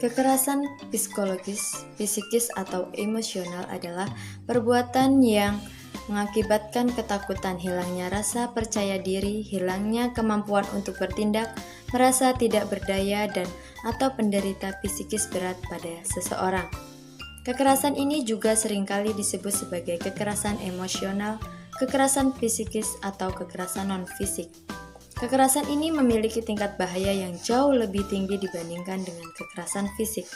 Kekerasan psikologis, psikis, atau emosional adalah perbuatan yang mengakibatkan ketakutan, hilangnya rasa percaya diri, hilangnya kemampuan untuk bertindak, merasa tidak berdaya, dan atau penderita psikis berat pada seseorang. Kekerasan ini juga seringkali disebut sebagai kekerasan emosional, kekerasan psikis, atau kekerasan non-fisik. Kekerasan ini memiliki tingkat bahaya yang jauh lebih tinggi dibandingkan dengan kekerasan fisik.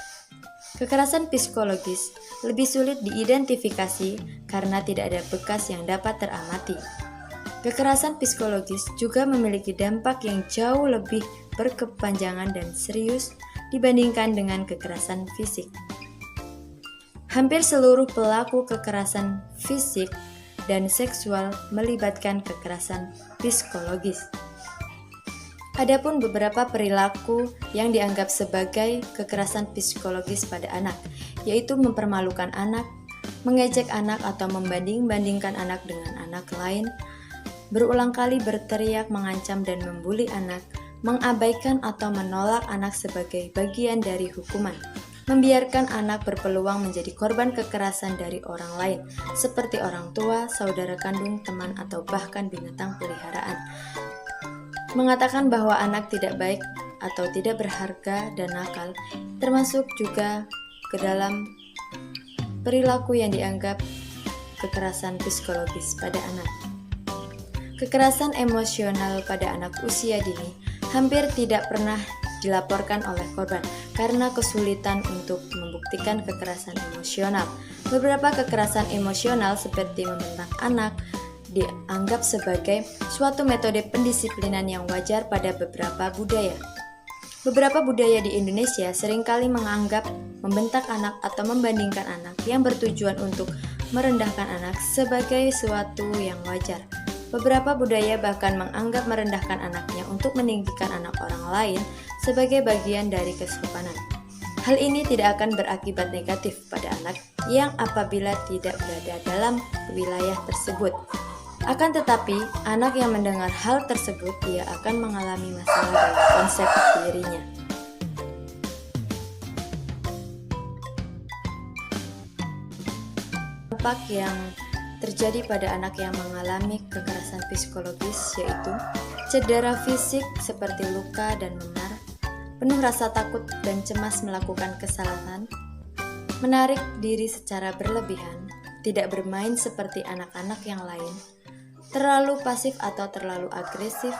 Kekerasan psikologis lebih sulit diidentifikasi karena tidak ada bekas yang dapat teramati. Kekerasan psikologis juga memiliki dampak yang jauh lebih berkepanjangan dan serius dibandingkan dengan kekerasan fisik. Hampir seluruh pelaku kekerasan fisik dan seksual melibatkan kekerasan psikologis. Adapun beberapa perilaku yang dianggap sebagai kekerasan psikologis pada anak, yaitu mempermalukan anak, mengejek anak atau membanding-bandingkan anak dengan anak lain, berulang kali berteriak, mengancam dan membuli anak, mengabaikan atau menolak anak sebagai bagian dari hukuman, membiarkan anak berpeluang menjadi korban kekerasan dari orang lain, seperti orang tua, saudara kandung, teman, atau bahkan binatang peliharaan. Mengatakan bahwa anak tidak baik atau tidak berharga dan nakal, termasuk juga ke dalam perilaku yang dianggap kekerasan psikologis pada anak. Kekerasan emosional pada anak usia dini hampir tidak pernah dilaporkan oleh korban karena kesulitan untuk membuktikan kekerasan emosional. Beberapa kekerasan emosional seperti membentak anak dianggap sebagai suatu metode pendisiplinan yang wajar pada beberapa budaya. Beberapa budaya di Indonesia seringkali menganggap membentak anak atau membandingkan anak yang bertujuan untuk merendahkan anak sebagai sesuatu yang wajar. Beberapa budaya bahkan menganggap merendahkan anaknya untuk meninggikan anak orang lain sebagai bagian dari kesopanan. Hal ini tidak akan berakibat negatif pada anak yang apabila tidak berada dalam wilayah tersebut. Akan tetapi, anak yang mendengar hal tersebut, ia akan mengalami masalah dalam konsep dirinya. Dampak yang terjadi pada anak yang mengalami kekerasan psikologis yaitu cedera fisik seperti luka dan memar, penuh rasa takut dan cemas melakukan kesalahan, menarik diri secara berlebihan, tidak bermain seperti anak-anak yang lain, terlalu pasif atau terlalu agresif,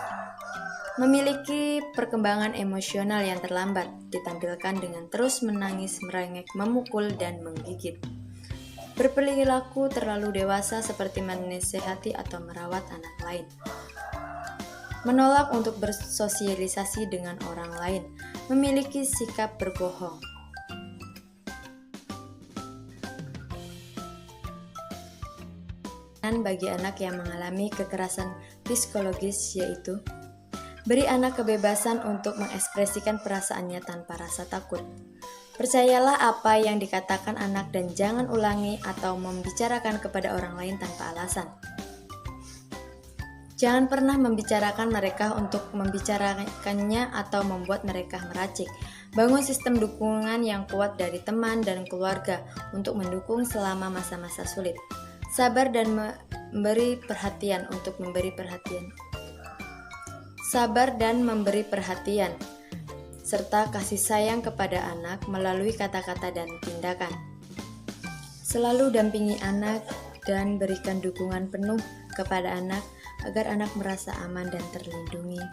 memiliki perkembangan emosional yang terlambat, ditampilkan dengan terus menangis, merengek, memukul, dan menggigit. Berperilaku terlalu dewasa seperti menasihati atau merawat anak lain. Menolak untuk bersosialisasi dengan orang lain, memiliki sikap berbohong. Bagi anak yang mengalami kekerasan psikologis yaitu beri anak kebebasan untuk mengekspresikan perasaannya tanpa rasa takut. Percayalah apa yang dikatakan anak dan jangan ulangi atau membicarakan kepada orang lain tanpa alasan. Jangan pernah membicarakan mereka untuk membicarakannya atau membuat mereka meracik. Bangun sistem dukungan yang kuat dari teman dan keluarga untuk mendukung selama masa-masa sulit. Sabar dan memberi perhatian untuk memberi perhatian. Sabar dan memberi perhatian serta kasih sayang kepada anak melalui kata-kata dan tindakan. Selalu dampingi anak dan berikan dukungan penuh kepada anak agar anak merasa aman dan terlindungi.